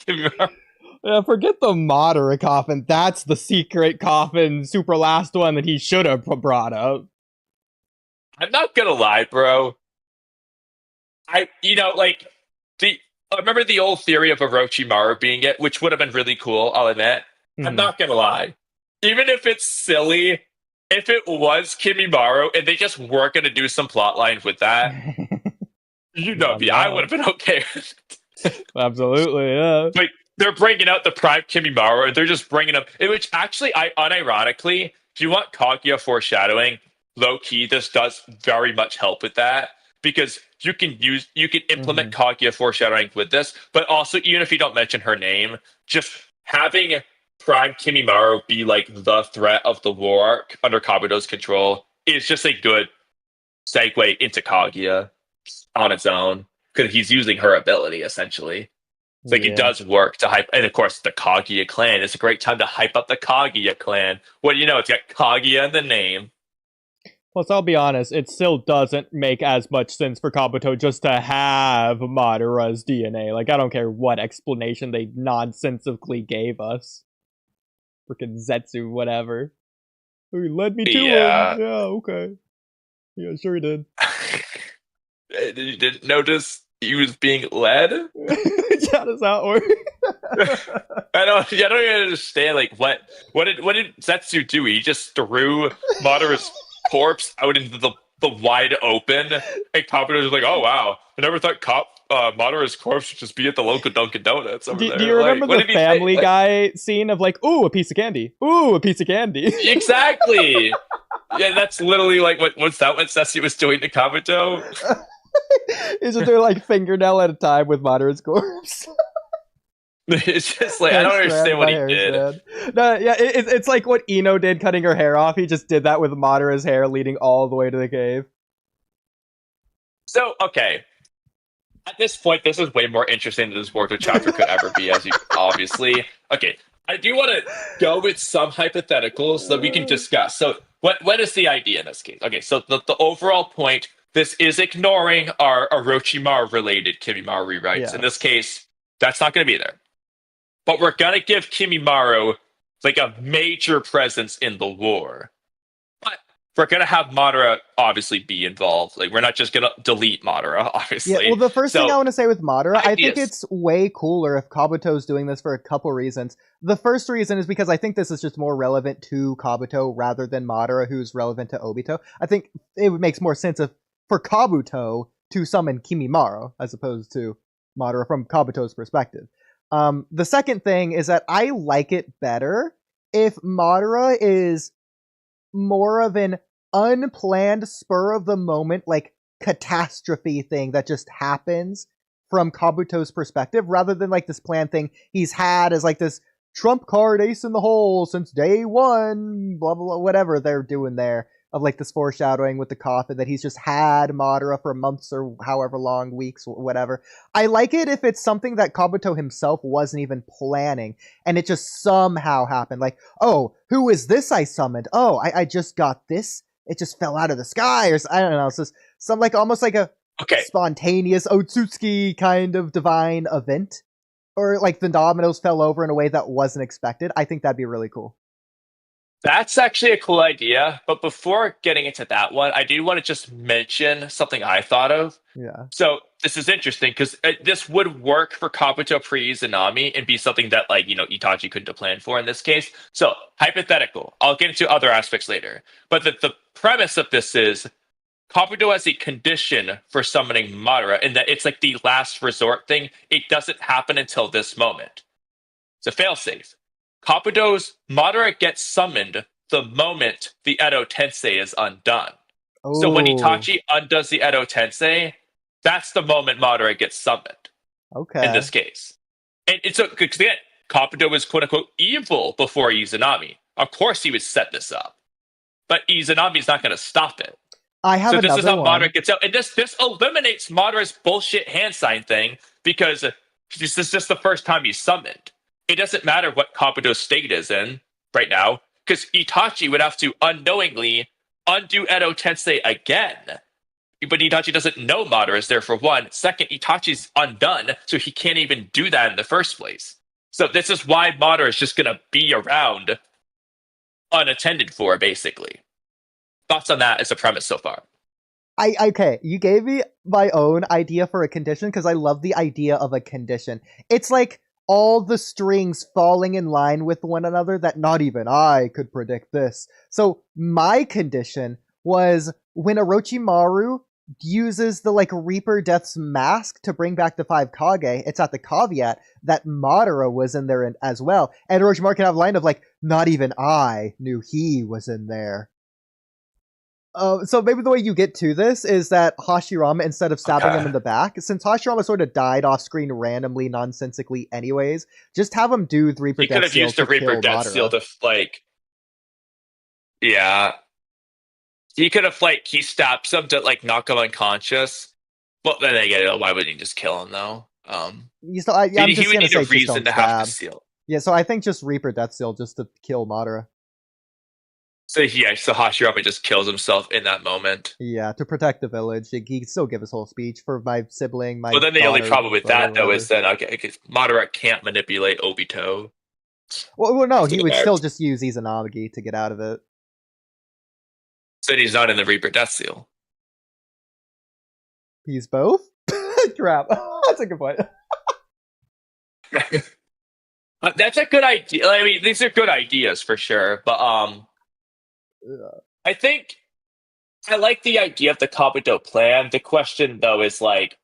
Kimimaro. Yeah, forget the Madara coffin. That's the secret coffin, super last one that he should have brought up. I'm not gonna lie, bro. Like the I remember the old theory of Orochimaru being it, which would have been really cool. I'll admit. I'm Mhm. not gonna lie. Even if it's silly, if it was Kimimaro and they just were gonna do some plot lines with that, you know I'm me, I would down. have been okay with it. Absolutely, yeah. Like they're bringing out the prime Kimimaro, and they're just bringing up, which actually, I unironically, if you want Kaguya foreshadowing, low key, this does very much help with that because you can implement Hmm. Kaguya foreshadowing with this, but also even if you don't mention her name, just having Prime Kimimaro be like the threat of the war arc under Kabuto's control is just a good segue into Kaguya on its own because he's using her ability essentially. It's like it Yeah. does work to hype, and of course the Kaguya clan. It's a great time to hype up the Kaguya clan. What do you know? It's got Kaguya in the name. Plus, I'll be honest, it still doesn't make as much sense for Kabuto just to have Madara's DNA. Like, I don't care what explanation they nonsensically gave us. Freaking Zetsu, whatever. He led me to him. Yeah, Yeah, okay. Yeah, sure he did. you didn't notice he was being led. How does that work? I don't even understand. Like, what did Zetsu do? He just threw Madara's corpse out into the wide open, and Kabuto was like, "Oh wow, I never thought Madara's corpse would just be at the local Dunkin' Donuts over Do you there." Like, remember what the did he say? Family Guy scene of like, ooh, a piece of candy. Ooh, a piece of candy. Exactly. Yeah, that's literally like what's that what Zetsu was doing to Kabuto? Isn't there like fingernail at a time with Madara's corpse? It's just like I Hair don't strand understand what by he hair did. strand. No, yeah, it's like what Ino did cutting her hair off. He just did that with Madara's hair leading all the way to the cave. So okay, at this point, this is way more interesting than this Boruto chapter could ever be, as you obviously. Okay, I do want to go with some hypotheticals that we can discuss. So, what is the idea in this case? Okay, so the overall point, this is ignoring our Orochimaru related Kimimaro rewrites. In this Yes. case, that's not going to be there. But we're going to give Kimimaro like a major presence in the war. But we're going to have Madara obviously be involved. Like, we're not just going to delete Madara, Yeah, well, obviously. the first thing I So, want to say with Madara, I think ideas. it's way cooler if Kabuto's doing this for a couple reasons. The first reason is because I think this is just more relevant to Kabuto rather than Madara, who's relevant to Obito. I think it makes more sense for Kabuto to summon Kimimaro as opposed to Madara from Kabuto's perspective. The second thing is that I like it better if Madara is more of an unplanned spur of the moment like catastrophe thing that just happens from Kabuto's perspective rather than like this planned thing he's had as like this trump card ace in the hole since day one, blah blah blah, whatever they're doing there of like this foreshadowing with the coffin that he's just had Madara for months or however long, weeks, whatever. I like it if it's something that Kabuto himself wasn't even planning and it just somehow happened. Like, oh, who is this I summoned? Oh, I just got this. It just fell out of the sky, or I don't know. It's just some like almost like a Okay, spontaneous Otsutsuki kind of divine event, or like the dominoes fell over in a way that wasn't expected. I think that'd be really cool. that's actually a cool idea. But before getting into that one, I do want to just mention something I thought of. Yeah. So this is interesting because this would work for Kabuto pre Izanami and be something that, like, Itachi couldn't have planned for in this case. So, hypothetical. I'll get into other aspects later. But the premise of this is Kabuto has a condition for summoning Madara, and that it's like the last resort thing. It doesn't happen until this moment. It's a failsafe. Kabuto's Madara gets summoned the moment the Edo Tensei is undone. So when Oh. Itachi undoes the Edo Tensei, that's the moment Madara gets summoned in Okay. this case. And it's so because again, Kabuto was quote unquote evil before Izanami. Of course he would set this up. But Izanami's not gonna stop it. I have So this is another how one. Madara gets out. And this eliminates Madara's bullshit hand sign thing because this is just the first time he's summoned. It doesn't matter what Kabuto's state is in right now, because Itachi would have to unknowingly undo Edo Tensei again. but Itachi doesn't know Madara is there for one. Second, Itachi's undone, so he can't even do that in the first place. So this is why Madara is just gonna be around unattended for, basically. Thoughts on that as a premise so far? I okay, you gave me my own idea for a condition because I love the idea of a condition. It's like all the strings falling in line with one another that not even I could predict this. So my condition was when Orochimaru uses the like Reaper Death's mask to bring back the five Kage, it's at the caveat that Madara was in there as well. And Orochimaru can have a line of like, not even I knew he was in there. So maybe the way you get to this is that Hashirama, instead of stabbing him in the back, since Hashirama sort of died off screen randomly, nonsensically, anyways, just have him do the Reaper He could Death have Seal used the to kill Reaper Death Seal Madara. to like, yeah, he could have like he stabs him to like knock him unconscious. But then again, why wouldn't he just kill him though? I'm He just would gonna need a say just reason don't to have the stab. seal. Yeah, so I think just Reaper Death Seal just to kill Madara. So yeah, so Hashirama just kills himself in that moment. Yeah, to protect the village. He can still give his whole speech for my sibling, my But then the only daughter, problem with brother, that though whatever. is that okay, Madara can't manipulate Obito. Well, no, For he the would still marriage. just use Izanagi to get out of it. So he's not in the Reaper Death Seal. He's both? Crap. That's a good point. That's a good idea. I mean, these are good ideas for sure. But I think I like the idea of the Kabuto plan. The question though is like,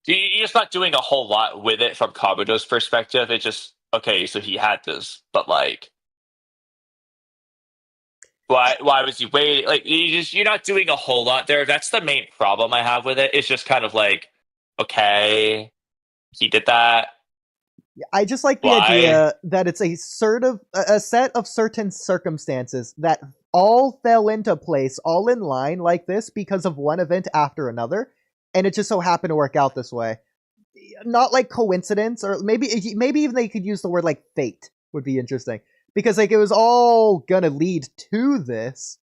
you're just not doing a whole lot with it from Kabuto's perspective. It just okay, so he had this, but like, why was he waiting? Like, you're not doing a whole lot there. That's the main problem I have with it. It's just kind of like, okay, he did that. I just like the Why? idea that it's a set of certain circumstances that all fell into place, all in line like this because of one event after another, and it just so happened to work out this way. Not like coincidence, or maybe even they could use the word like fate would be interesting because like it was all gonna lead to this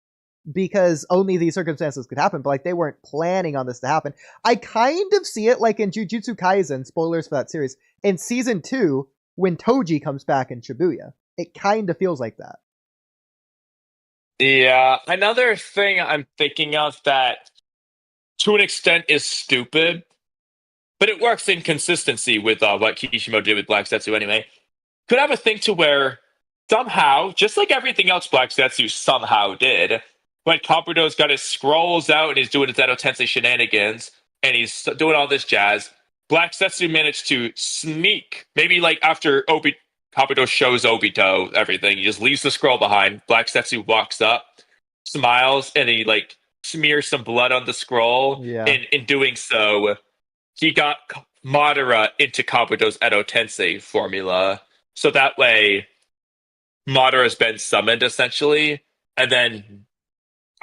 because only these circumstances could happen, but like they weren't planning on this to happen. I kind of see it like in Jujutsu Kaisen, spoilers for that series, in season 2, when Toji comes back in Shibuya. It kind of feels like that. Yeah, another thing I'm thinking of that to an extent is stupid, but it works in consistency with what Kishimoto did with Black Setsu anyway. Could have a thing to where somehow, just like everything else Black Setsu somehow did, when Kabuto's got his scrolls out and he's doing his Edo Tensei shenanigans and he's doing all this jazz, Black Setsu managed to sneak, maybe like after Kabuto shows Obito everything, he just leaves the scroll behind. Black Setsu walks up, smiles, and he like smears some blood on the scroll. Yeah. And in doing so, he got Madara into Kabuto's Edo Tensei formula. So that way, Madara has been summoned essentially, and then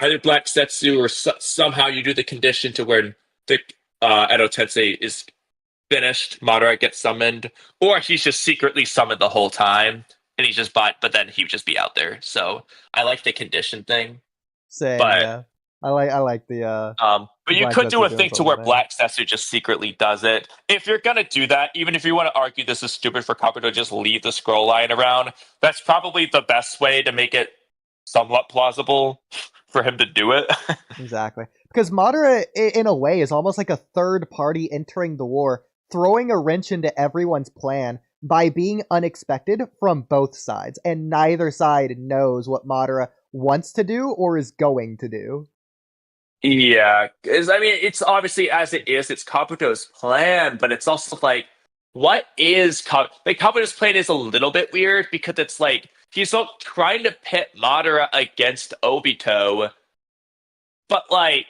either Black Setsu or somehow you do the condition to where the Edo Tensei is finished, Madara gets summoned, or he's just secretly summoned the whole time, and he's just but then he would just be out there. So I like the condition thing, Same, but yeah. I like but the you Black could do Zetsu a doing thing to something where like that. Black Setsu just secretly does it. If you're gonna do that, even if you want to argue this is stupid for Kabuto to just leave the scroll line around, that's probably the best way to make it somewhat plausible for him to do it. Exactly. Because Madara, in a way, is almost like a third party entering the war, throwing a wrench into everyone's plan by being unexpected from both sides, and neither side knows what Madara wants to do or is going to do. Yeah, because I mean, it's obviously as it is, it's Kabuto's plan, but it's also like, what is like Kabuto's plan is a little bit weird because it's like he's not trying to pit Madara against Obito, but like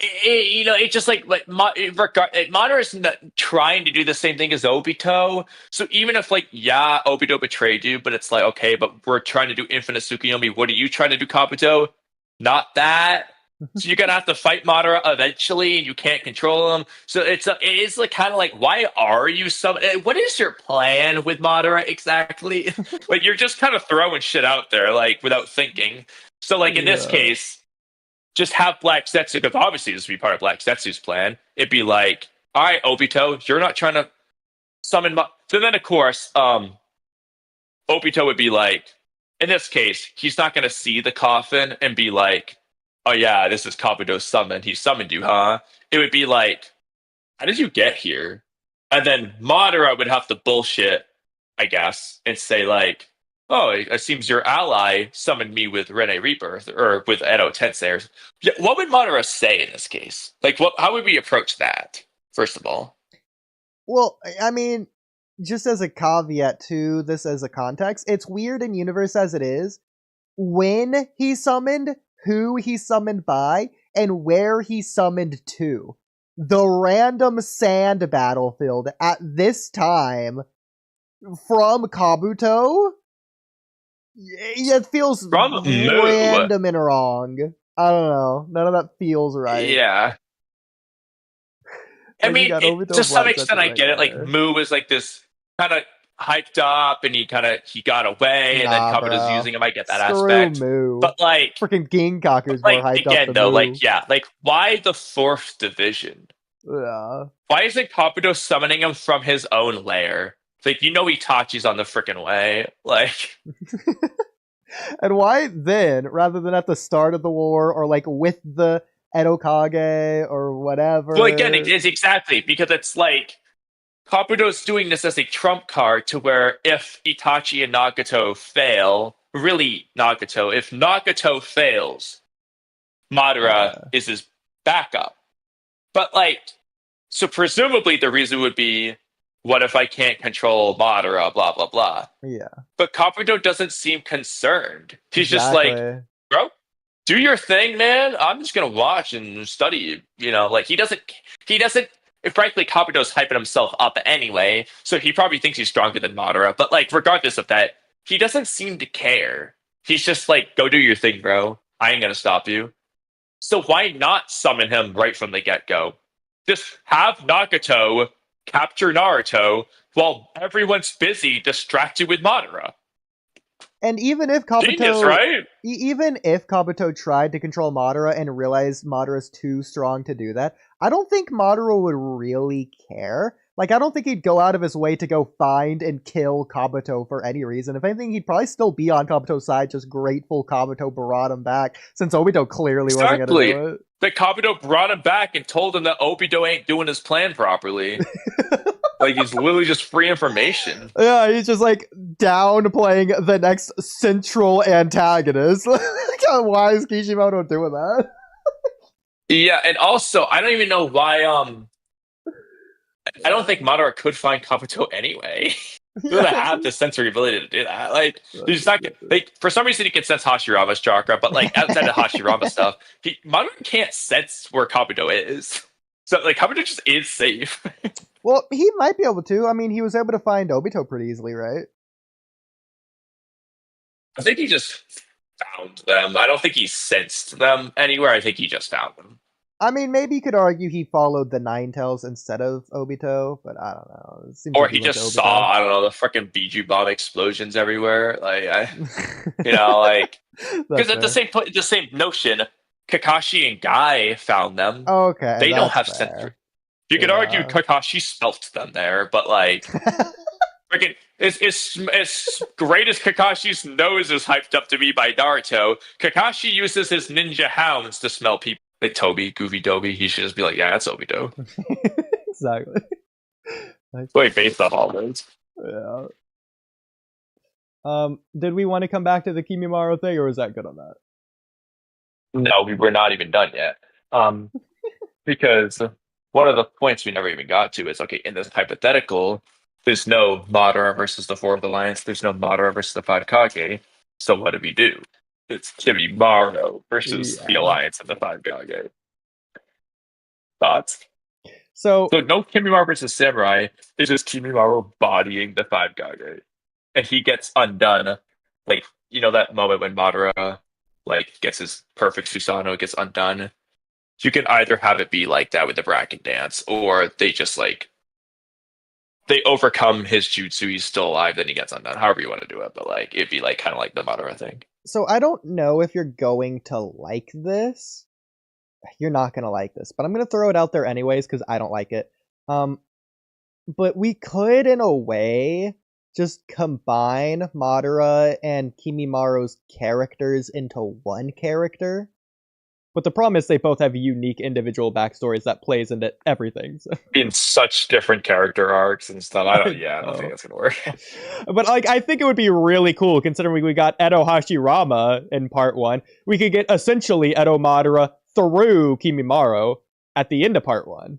it's just like Madara is not trying to do the same thing as Obito. So even if like yeah, Obito betrayed you, but it's like okay, but we're trying to do Infinite Tsukuyomi. What are you trying to do, Kabuto? Not that. So you're gonna have to fight Madara eventually, and you can't control him. So it is like kind of like why are you so? What is your plan with Madara exactly? Like you're just kind of throwing shit out there like without thinking. So like in this Yeah. case. just have Black Zetsu, because obviously this would be part of Black Zetsu's plan. It'd be like, all right, Obito, you're not trying to summon. So then, of course, Obito would be like, in this case, he's not going to see the coffin and be like, oh yeah, this is Kabuto's summon. He summoned you, huh? It would be like, how did you get here? And then Madara would have to bullshit, I guess, and say like, oh, it seems your ally summoned me with Rene Rebirth or with Edo Tensei. Yeah, what would Madara say in this case? Like, what? How would we approach that? First of all, Well, I mean, just as a caveat to this as a context, it's weird in universe as it is. When he summoned, who he summoned by, and where he summoned to. The random sand battlefield at this time from Kabuto, it feels from Moo, random and wrong. I don't know. None of that feels right. yeah. I Like you mean, got to Obito some Black extent, Zetsu I right get it. Like there. Moo was like this kind of hyped up, and he got away, and then Nah, Kabuto's bro. using him. I get that Screw aspect, Moo. but like, Freaking Ginkaku's more hyped up again than though, Moo. like yeah, like why the fourth division? Yeah. Why isn't Kabuto summoning him from his own lair? Like Itachi's on the freaking way. Like, And why then, rather than at the start of the war or like with the Edo Kage or well, again, whatever? it's exactly because it's like Kabuto's doing this as a trump card to where if Itachi and Nagato fail, really Nagato, if Nagato fails, Madara Yeah. is his backup. But like, so presumably the reason would be, what if I can't control Madara? Blah blah blah. Yeah. But Kabuto doesn't seem concerned. He's just like, Exactly. bro, do your thing, man. I'm just gonna watch and study you. You know, like he doesn't. Frankly, Kabuto's hyping himself up anyway, so he probably thinks he's stronger than Madara. But like, regardless of that, he doesn't seem to care. He's just like, go do your thing, bro. I ain't gonna stop you. So why not summon him right from the get go? Just have Nagato capture Naruto while everyone's busy distracted with Madara. And even if Genius, Kabuto, right? even if Kabuto tried to control Madara and realized Madara's too strong to do that, I don't think Madara would really care. Like, I don't think he'd go out of his way to go find and kill Kabuto for any reason. If anything, he'd probably still be on Kabuto's side, just grateful Kabuto brought him back, since Obito clearly wasn't going to Exactly. do That Kabuto brought him back and told him that Obito ain't doing his plan properly. it. Like he's literally just free information. Yeah, he's just like downplaying the next central antagonist. Why is Kishimoto doing that? Yeah, and also I don't even know why I don't think Madara could find Kabuto anyway. He doesn't Yeah. have the sensory ability to do that. Like he's just not like for some reason he can sense Hashirama's chakra, but like outside of Hashirama stuff, Madara can't sense where Kabuto is. So like Kabuto just is safe. Well, he might be able to. I mean, he was able to find Obito pretty easily, right? I think he just found them. I don't think he sensed them anywhere. I think he just found them. I mean, maybe you could argue he followed the Nine Tails instead of Obito, but I don't know. It seems Or like he he went to just saw, I don't know, the freaking Biju bomb explosions everywhere. Obito. Like because That's at fair. the same notion, Kakashi and Guy found them. Okay, They don't that's have sensory. fair. You could argue Yeah. Kakashi smelt them there, but like freaking as great as Kakashi's nose is hyped up to be by Naruto, Kakashi uses his ninja hounds to smell people. Like Toby, Goofy Dobby, he should just be like, yeah, that's Obito. Exactly. Wait, based off all those. Yeah. Did we want to come back to the Kimimaro thing, or was that good on that? No, we're not even done yet. Because one of the points we never even got to is okay, in this hypothetical, there's no Madara versus the Four of the Alliance, there's no Madara versus the Five Kage. So what do we do? It's Kimimaro versus the Yeah. Alliance and the Five Kage. Thoughts? So So no Kimimaro versus Samurai, it's just Kimimaro bodying the Five Kage. And he gets undone. Like, that moment when Madara gets his perfect Susanoo, gets undone. You can either have it be like that with the bracket dance, or they just they overcome his jutsu, he's still alive, then he gets undone. However you want to do it, but it'd be kind of like the Madara thing. so I don't know if you're going to like this, you're not gonna like this, but I'm gonna throw it out there anyways because I don't like it. Um, but we could, in a way, just combine Madara and Kimimaro's characters into one character. But the problem is they both have unique individual backstories that plays into everything. So. In such different character arcs and stuff. I don't. I Yeah, I don't think know. that's gonna work. But like, I think it would be really cool considering we got Edo Hashirama in part one. We could get essentially Edo Madara through Kimimaro at the end of part one.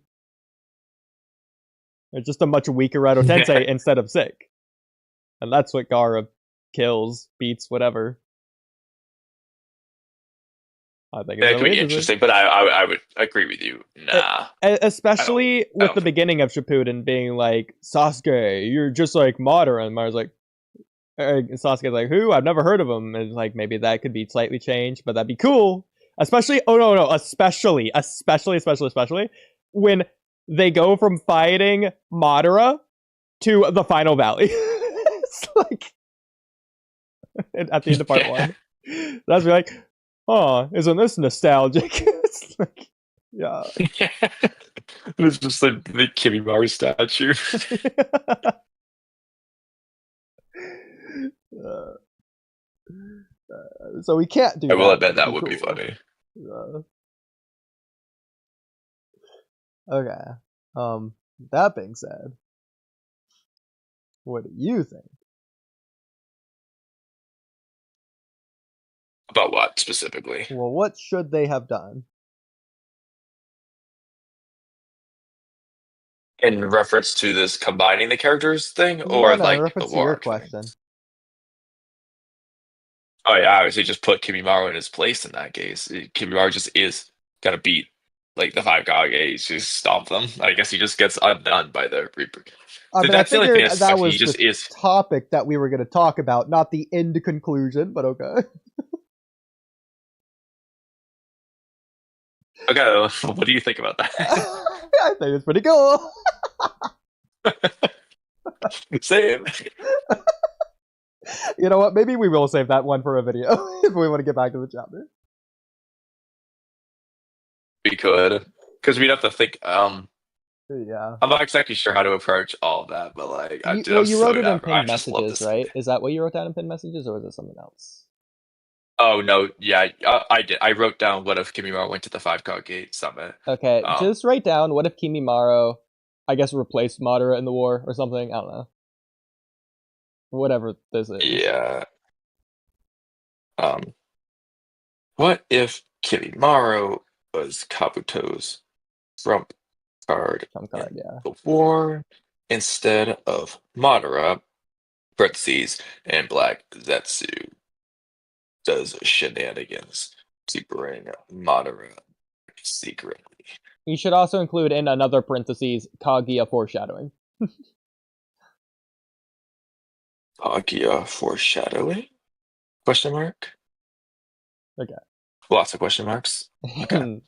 It's just a much weaker Edo Tensei instead of sick. And that's what Gaara kills, beats, whatever. I think it's That could really be interesting, but I would agree with you. Nah, especially with the think. beginning of Shippuden being like, Sasuke, you're just like Madara. And Madara's like, Sasuke's like, who? I've never heard of him. And like, maybe that could be slightly changed, but that'd be cool. Especially, oh no, especially when they go from fighting Madara to the final valley. It's like, at the end of part one. That's like, oh, isn't this nostalgic? It's like, yeah. It's just the Kimimaro statue. uh, so we can't do I will that. admit that It'd would be cool. funny. Okay. That being said, what do you think? About what specifically? Well, what should they have done? In reference to this combining the characters thing, No, or no, in like the reference to war your arc thing? question. Oh yeah, obviously just put Kimimaro in his place in that case. Kimimaro just is gonna beat like the five Kage, just stomp them. I guess he just gets undone by the Reaper. I So mean, I that's the only thing figured that's that affecting. was He the just is. topic that we were going to talk about, not the end conclusion, but okay. Okay, what do you think about that? I think it's pretty cool. Same. You know what? Maybe we will save that one for a video if we want to get back to the chapter. We could, because we'd have to think. Yeah. I'm not exactly sure how to approach all of that, but like, You wrote it in I pinned just love messages, this. right? Is that what you wrote down in pinned messages, or was it something else? Oh no, yeah, I did. I wrote down what if Kimimaro went to the Five Gate Summit. Okay, Um, just write down what if Kimimaro, I guess, replaced Madara in the war or something. I don't know. Whatever this is. yeah. Um, what if Kimimaro was Kabuto's trump card Trump card, in yeah. the war instead of Madara? Parentheses and Black Zetsu does shenanigans to bring Madara secretly. You should also include in another parentheses Kaguya foreshadowing. Kaguya foreshadowing? Question mark? Okay. Lots of question marks. Okay.